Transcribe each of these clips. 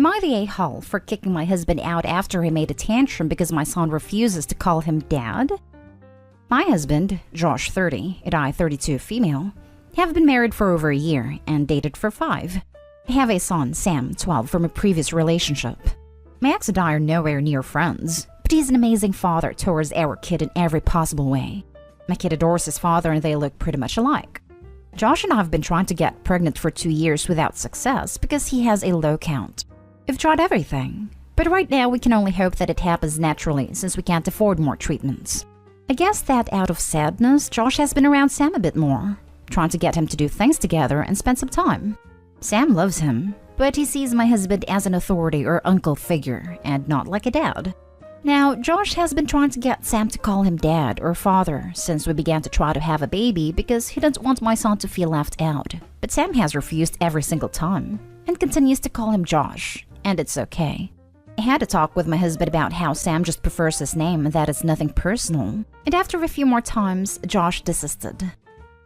Am I the a-hole for kicking my husband out after he made a tantrum because my son refuses to call him dad? My husband, Josh 30, and I 32 female, have been married for over a year and dated for 5. I have a son, Sam, 12, from a previous relationship. My ex and I are nowhere near friends, but he's an amazing father towards our kid in every possible way. My kid adores his father and they look pretty much alike. Josh and I have been trying to get pregnant for 2 years without success because he has a low count. We've tried everything, but right now we can only hope that it happens naturally since we can't afford more treatments. I guess that out of sadness, Josh has been around Sam a bit more, trying to get him to do things together and spend some time. Sam loves him, but he sees my husband as an authority or uncle figure and not like a dad. Now, Josh has been trying to get Sam to call him dad or father since we began to try to have a baby because he doesn't want my son to feel left out. But Sam has refused every single time and continues to call him Josh, and it's okay. I had a talk with my husband about how Sam just prefers his name and that it's nothing personal, and after a few more times, Josh desisted.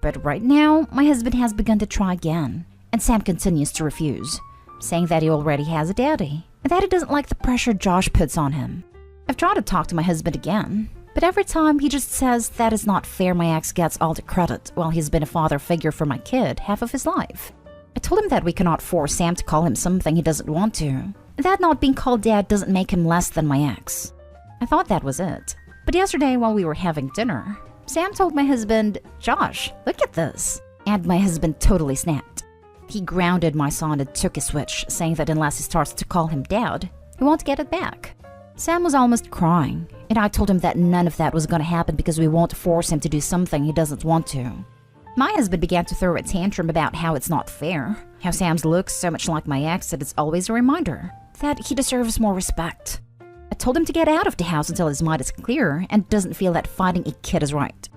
But right now, my husband has begun to try again, and Sam continues to refuse, saying that he already has a daddy, and that he doesn't like the pressure Josh puts on him. I've tried to talk to my husband again, but every time he just says that it's not fair my ex gets all the credit while he's been a father figure for my kid half of his life. I told him that we cannot force Sam to call him something he doesn't want to, and that not being called dad doesn't make him less than my ex. I thought that was it, but yesterday while we were having dinner, Sam told my husband, "Josh, look at this," and my husband totally snapped. He grounded my son and took a switch, saying that unless he starts to call him dad, he won't get it back. Sam was almost crying, and I told him that none of that was going to happen because we won't force him to do something he doesn't want to. My husband began to throw a tantrum about how it's not fair, how Sam's looks so much like my ex that it's always a reminder that he deserves more respect. I told him to get out of the house until his mind is clear and doesn't feel that fighting a kid is right.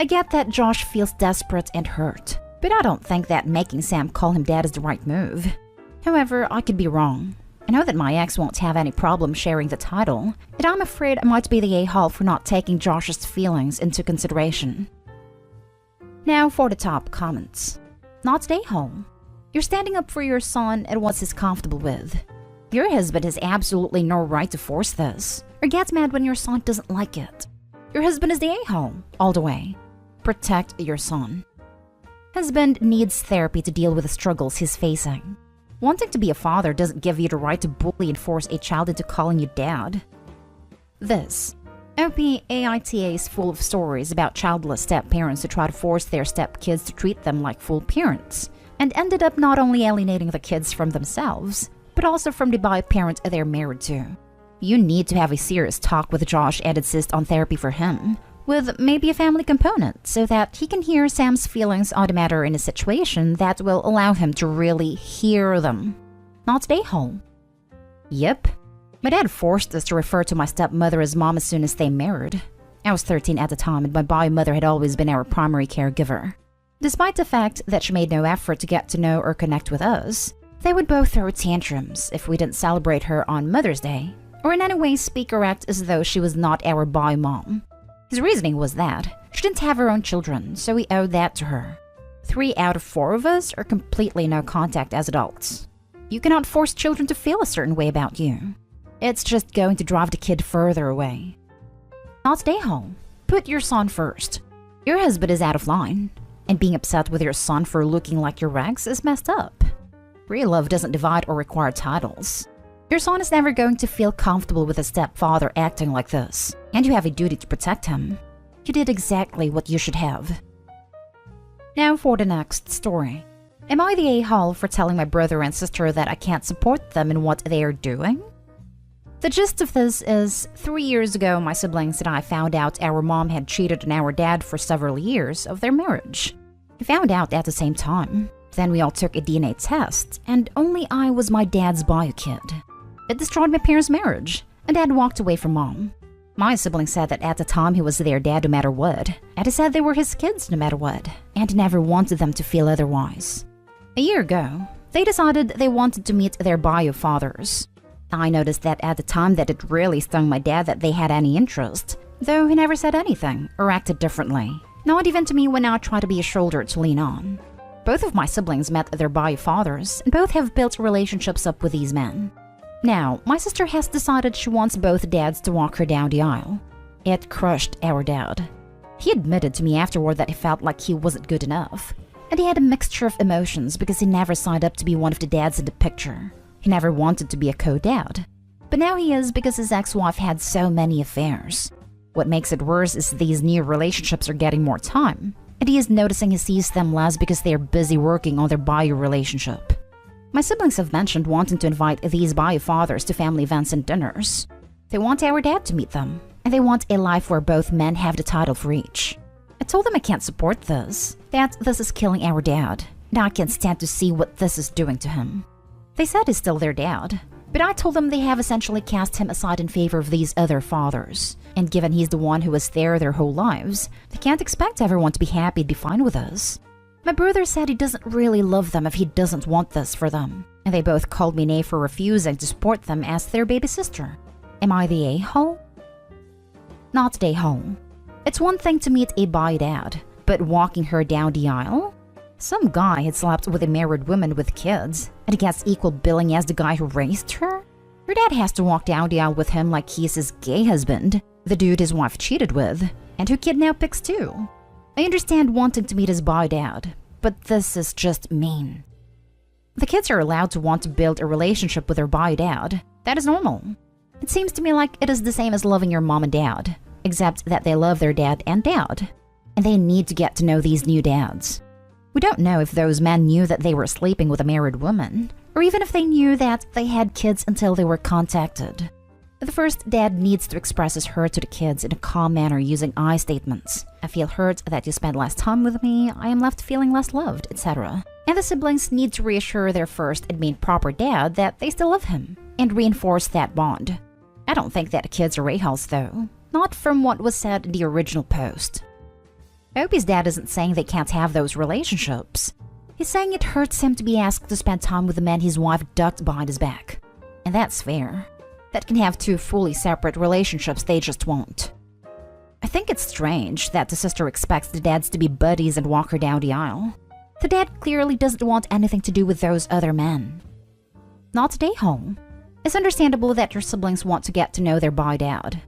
I get that Josh feels desperate and hurt, but I don't think that making Sam call him dad is the right move. However, I could be wrong. I know that my ex won't have any problem sharing the title, and I'm afraid I might be the a-hole for not taking Josh's feelings into consideration. Now for the top comments. Not the a-hole. You're standing up for your son and what he's comfortable with. Your husband has absolutely no right to force this, or gets mad when your son doesn't like it. Your husband is the a-hole, all the way. Protect your son. Husband needs therapy to deal with the struggles he's facing. Wanting to be a father doesn't give you the right to bully and force a child into calling you dad. This. AITA is full of stories about childless step-parents who try to force their step-kids to treat them like full parents, and ended up not only alienating the kids from themselves, but also from the bi-parent they're married to. You need to have a serious talk with Josh and insist on therapy for him, with maybe a family component, so that he can hear Sam's feelings on the matter in a situation that will allow him to really hear them. Not the a-hole. Yep. My dad forced us to refer to my stepmother as mom as soon as they married. I was 13 at the time and my bio mother had always been our primary caregiver. Despite the fact that she made no effort to get to know or connect with us, they would both throw tantrums if we didn't celebrate her on Mother's Day, or in any way speak or act as though she was not our bio mom. His reasoning was that she didn't have her own children, so we owed that to her. 3 out of 4 of us are completely no contact as adults. You cannot force children to feel a certain way about you. It's just going to drive the kid further away. Not stay home. Put your son first. Your husband is out of line, and being upset with your son for looking like your ex is messed up. Real love doesn't divide or require titles. Your son is never going to feel comfortable with a stepfather acting like this, and you have a duty to protect him. You did exactly what you should have. Now for the next story. Am I the a-hole for telling my brother and sister that I can't support them in what they are doing? The gist of this is, 3 years ago my siblings and I found out our mom had cheated on our dad for several years of their marriage. We found out at the same time. Then we all took a DNA test, and only I was my dad's bio kid. It destroyed my parents' marriage, and Dad walked away from Mom. My siblings said that at the time he was their dad no matter what, and he said they were his kids no matter what, and never wanted them to feel otherwise. A year ago, they decided they wanted to meet their bio fathers. I noticed that at the time that it really stung my dad that they had any interest, though he never said anything or acted differently, not even to me when I tried to be a shoulder to lean on. Both of my siblings met their bio fathers, and both have built relationships up with these men. Now, my sister has decided she wants both dads to walk her down the aisle. It crushed our dad. He admitted to me afterward that he felt like he wasn't good enough. And he had a mixture of emotions because he never signed up to be one of the dads in the picture. He never wanted to be a co-dad. But now he is because his ex-wife had so many affairs. What makes it worse is these new relationships are getting more time. And he is noticing he sees them less because they are busy working on their bio relationship. My siblings have mentioned wanting to invite these bio fathers to family events and dinners. They want our dad to meet them, and they want a life where both men have the title for each. I told them I can't support this, that this is killing our dad, and I can't stand to see what this is doing to him. They said he's still their dad, but I told them they have essentially cast him aside in favor of these other fathers, and given he's the one who was there their whole lives, they can't expect everyone to be happy and be fine with us. My brother said he doesn't really love them if he doesn't want this for them, and they both called me nay for refusing to support them as their baby sister. Am I the a-hole? Not the a-hole. It's one thing to meet a bi dad, but walking her down the aisle? Some guy had slept with a married woman with kids, and he gets equal billing as the guy who raised her? Her dad has to walk down the aisle with him like he's his gay husband, the dude his wife cheated with, and who kidnapped pigs too. I understand wanting to meet his bi dad, but this is just mean. The kids are allowed to want to build a relationship with their bi dad. That is normal. It seems to me like it is the same as loving your mom and dad, except that they love their dad and dad, and they need to get to know these new dads. We don't know if those men knew that they were sleeping with a married woman, or even if they knew that they had kids until they were contacted. The first dad needs to express his hurt to the kids in a calm manner using I statements. I feel hurt that you spent less time with me, I am left feeling less loved, etc. And the siblings need to reassure their first and main proper dad that they still love him, and reinforce that bond. I don't think that the kids are a-holes though, not from what was said in the original post. Opie's dad isn't saying they can't have those relationships. He's saying it hurts him to be asked to spend time with the man his wife ducked behind his back. And that's fair. That can have two fully separate relationships they just won't. I think it's strange that the sister expects the dads to be buddies and walk her down the aisle. The dad clearly doesn't want anything to do with those other men. Not today, home. It's understandable that your siblings want to get to know their bi dad.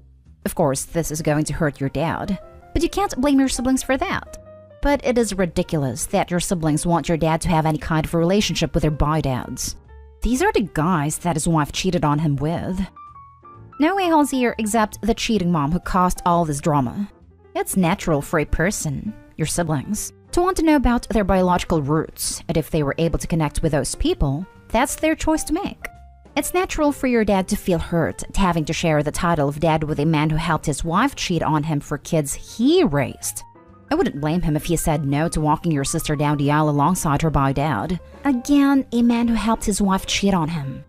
Of course, this is going to hurt your dad, but you can't blame your siblings for that. But it is ridiculous that your siblings want your dad to have any kind of a relationship with their bi dads. These are the guys that his wife cheated on him with. No a-holes here except the cheating mom who caused all this drama. It's natural for a person, your siblings, to want to know about their biological roots, and if they were able to connect with those people, that's their choice to make. It's natural for your dad to feel hurt at having to share the title of dad with a man who helped his wife cheat on him for kids he raised. I wouldn't blame him if he said no to walking your sister down the aisle alongside her bi dad. Again, a man who helped his wife cheat on him.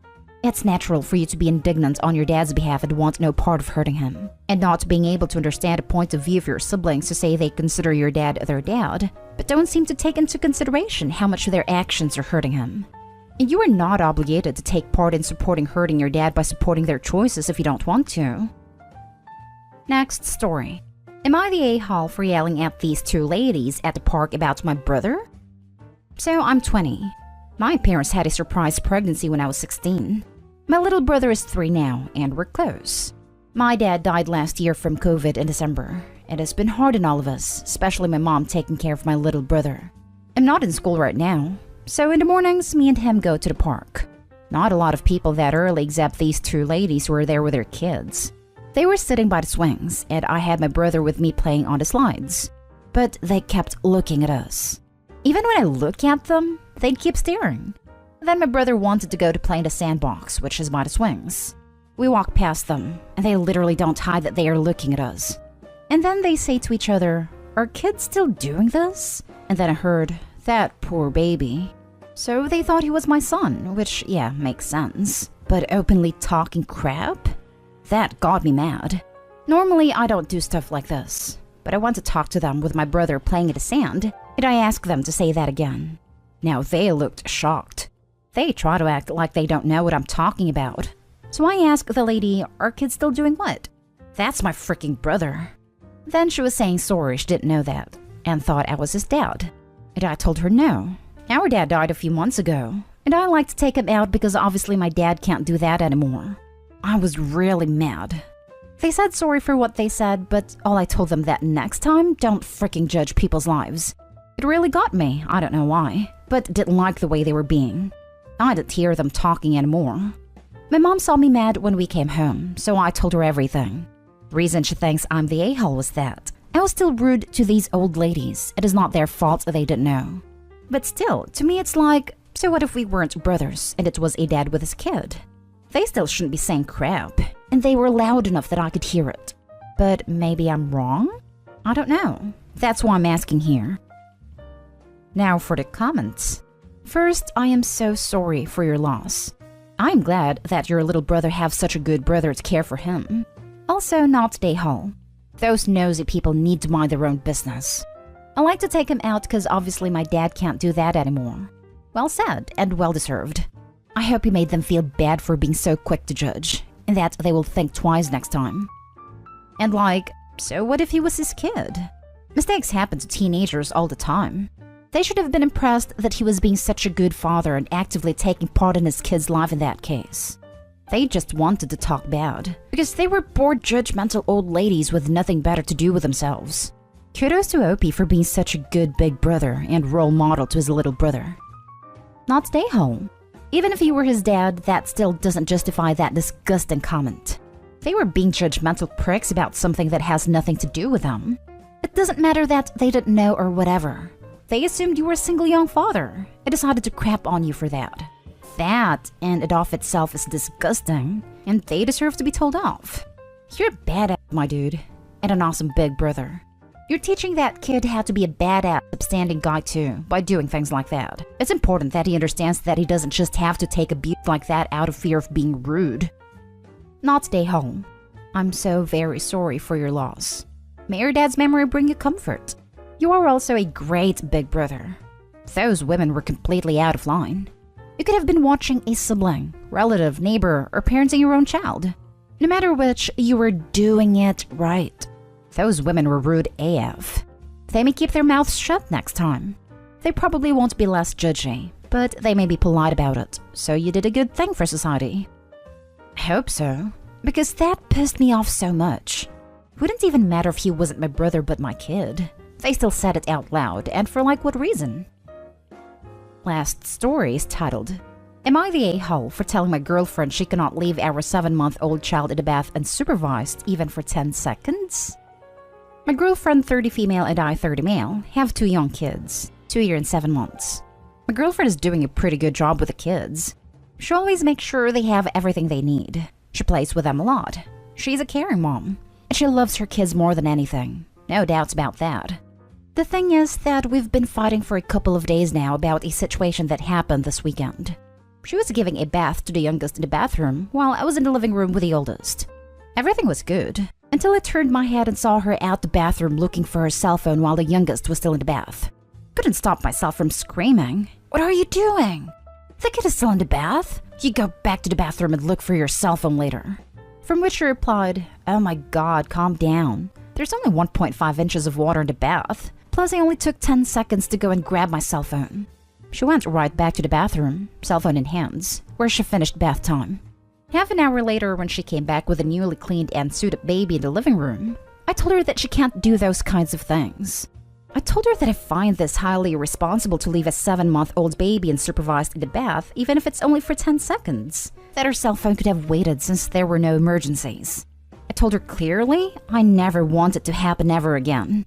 It's natural for you to be indignant on your dad's behalf and want no part of hurting him, and not being able to understand a point of view of your siblings to say they consider your dad their dad, but don't seem to take into consideration how much their actions are hurting him. And you are not obligated to take part in supporting hurting your dad by supporting their choices if you don't want to. Next story. Am I the a-hole for yelling at these two ladies at the park about my brother? So I'm 20. My parents had a surprise pregnancy when I was 16. My little brother is 3 now, and we're close. My dad died last year from COVID in December. It has been hard on all of us, especially my mom taking care of my little brother. I'm not in school right now, so in the mornings, me and him go to the park. Not a lot of people that early except these two ladies who were there with their kids. They were sitting by the swings, and I had my brother with me playing on the slides. But they kept looking at us. Even when I look at them, they'd keep staring. Then my brother wanted to go to play in the sandbox, which is by the swings. We walk past them, and they literally don't hide that they are looking at us. And then they say to each other, "Are kids still doing this?" And then I heard, "That poor baby." So they thought he was my son, which, yeah, makes sense. But openly talking crap? That got me mad. Normally, I don't do stuff like this, but I want to talk to them with my brother playing in the sand, and I ask them to say that again. Now they looked shocked. They try to act like they don't know what I'm talking about. So I ask the lady, "Are kids still doing what?" "That's my freaking brother." Then she was saying sorry she didn't know that, and thought I was his dad. And I told her no. Our dad died a few months ago, and I like to take him out because obviously my dad can't do that anymore. I was really mad. They said sorry for what they said, but all I told them that next time, don't freaking judge people's lives. It really got me, I don't know why, but didn't like the way they were being. I didn't hear them talking anymore. My mom saw me mad when we came home, so I told her everything. The reason she thinks I'm the a-hole was that I was still rude to these old ladies. It is not their fault they didn't know. But still, to me it's like, so what if we weren't brothers and it was a dad with his kid? They still shouldn't be saying crap, and they were loud enough that I could hear it. But maybe I'm wrong? I don't know. That's why I'm asking here. Now for the comments. First, I am so sorry for your loss. I'm glad that your little brother have such a good brother to care for him. Also, not the a-hole. Those nosy people need to mind their own business. I like to take him out because obviously my dad can't do that anymore. Well said, and well deserved. I hope you made them feel bad for being so quick to judge, and that they will think twice next time. And like, so what if he was his kid? Mistakes happen to teenagers all the time. They should have been impressed that he was being such a good father and actively taking part in his kid's life in that case. They just wanted to talk bad, because they were bored judgmental old ladies with nothing better to do with themselves. Kudos to Opie for being such a good big brother and role model to his little brother. Not stay home. Even if he were his dad, that still doesn't justify that disgusting comment. They were being judgmental pricks about something that has nothing to do with them. It doesn't matter that they didn't know or whatever. They assumed you were a single young father and decided to crap on you for that. That in and of itself is disgusting, and they deserve to be told off. You're a badass, my dude, and an awesome big brother. You're teaching that kid how to be a badass, upstanding guy too, by doing things like that. It's important that he understands that he doesn't just have to take abuse like that out of fear of being rude. Not stay home. I'm so very sorry for your loss. May your dad's memory bring you comfort. You are also a great big brother. Those women were completely out of line. You could have been watching a sibling, relative, neighbor, or parenting your own child. No matter which, you were doing it right. Those women were rude AF. They may keep their mouths shut next time. They probably won't be less judgy, but they may be polite about it, so you did a good thing for society. I hope so, because that pissed me off so much. It wouldn't even matter if he wasn't my brother but my kid. They still said it out loud, and for like what reason? Last story is titled, Am I the a-hole for telling my girlfriend she cannot leave our 7-month-old child in the bath unsupervised even for 10 seconds? My girlfriend, 30 female and I, 30 male, have 2 young kids, 2 years and 7 months. My girlfriend is doing a pretty good job with the kids. She always makes sure they have everything they need. She plays with them a lot. She's a caring mom, and she loves her kids more than anything. No doubts about that. The thing is that we've been fighting for a couple of days now about a situation that happened this weekend. She was giving a bath to the youngest in the bathroom while I was in the living room with the oldest. Everything was good, until I turned my head and saw her out the bathroom looking for her cell phone while the youngest was still in the bath. Couldn't stop myself from screaming, "What are you doing? The kid is still in the bath. You go back to the bathroom and look for your cell phone later." From which she replied, "Oh my god, calm down. There's only 1.5 inches of water in the bath. Plus, I only took 10 seconds to go and grab my cell phone." She went right back to the bathroom, cell phone in hands, where she finished bath time. Half an hour later, when she came back with a newly cleaned and suited baby in the living room, I told her that she can't do those kinds of things. I told her that I find this highly irresponsible to leave a 7-month-old baby unsupervised in the bath, even if it's only for 10 seconds. That her cell phone could have waited since there were no emergencies. I told her clearly I never want it to happen ever again.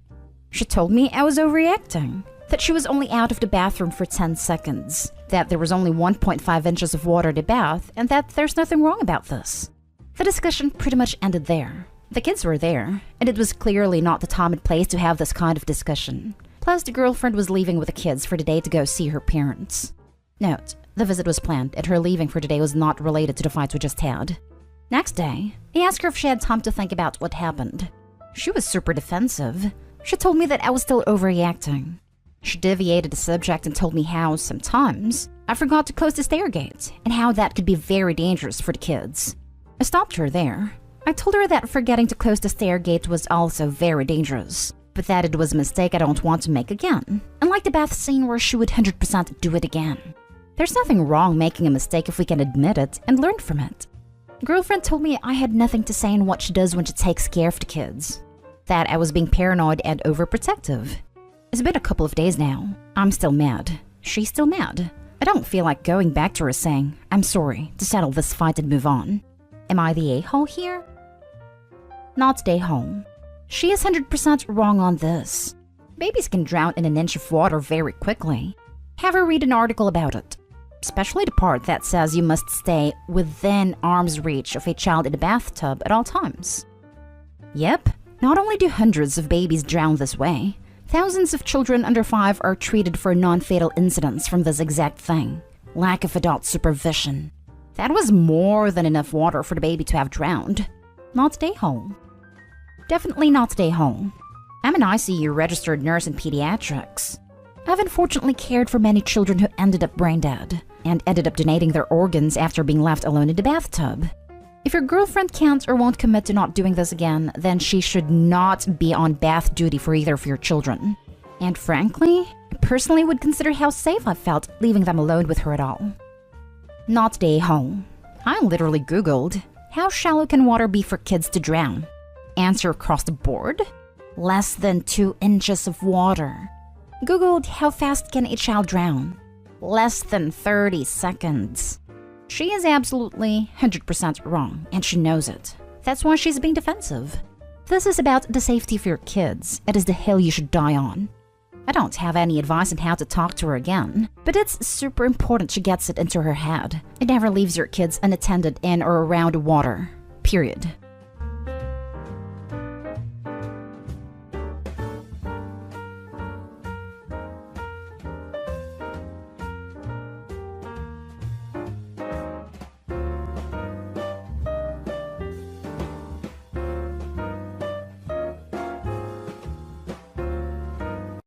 She told me I was overreacting, that she was only out of the bathroom for 10 seconds, that there was only 1.5 inches of water in the bath, and that there's nothing wrong about this. The discussion pretty much ended there. The kids were there, and it was clearly not the time and place to have this kind of discussion. Plus, the girlfriend was leaving with the kids for the day to go see her parents. Note, the visit was planned, and her leaving for the day was not related to the fights we just had. Next day, I asked her if she had time to think about what happened. She was super defensive. She told me that I was still overreacting. She deviated the subject and told me how, sometimes, I forgot to close the stair gate, and how that could be very dangerous for the kids. I stopped her there. I told her that forgetting to close the stair gate was also very dangerous, but that it was a mistake I don't want to make again, and like the bath scene where she would 100% do it again. There's nothing wrong making a mistake if we can admit it and learn from it. Girlfriend told me I had nothing to say in what she does when she takes care of the kids. That I was being paranoid and overprotective. It's been a couple of days now. I'm still mad. She's still mad. I don't feel like going back to her saying, I'm sorry, to settle this fight and move on. Am I the a-hole here? Not stay home. She is 100% wrong on this. Babies can drown in an inch of water very quickly. Have her read an article about it. Especially the part that says you must stay within arm's reach of a child in a bathtub at all times. Yep, not only do hundreds of babies drown this way, thousands of children under 5 are treated for non-fatal incidents from this exact thing. Lack of adult supervision. That was more than enough water for the baby to have drowned. Not stay home. Definitely not stay home. I'm an ICU registered nurse in pediatrics. I've unfortunately cared for many children who ended up brain dead and ended up donating their organs after being left alone in the bathtub. If your girlfriend can't or won't commit to not doing this again, then she should not be on bath duty for either of your children. And frankly, I personally would consider how safe I felt leaving them alone with her at all. Not stay home. I literally Googled, how shallow can water be for kids to drown? Answer across the board? Less than 2 inches of water. Googled, how fast can a child drown? Less than 30 seconds. She is absolutely 100% wrong, and she knows it. That's why she's being defensive. This is about the safety of your kids. It is the hill you should die on. I don't have any advice on how to talk to her again, but it's super important she gets it into her head. It never leaves your kids unattended in or around water. Period.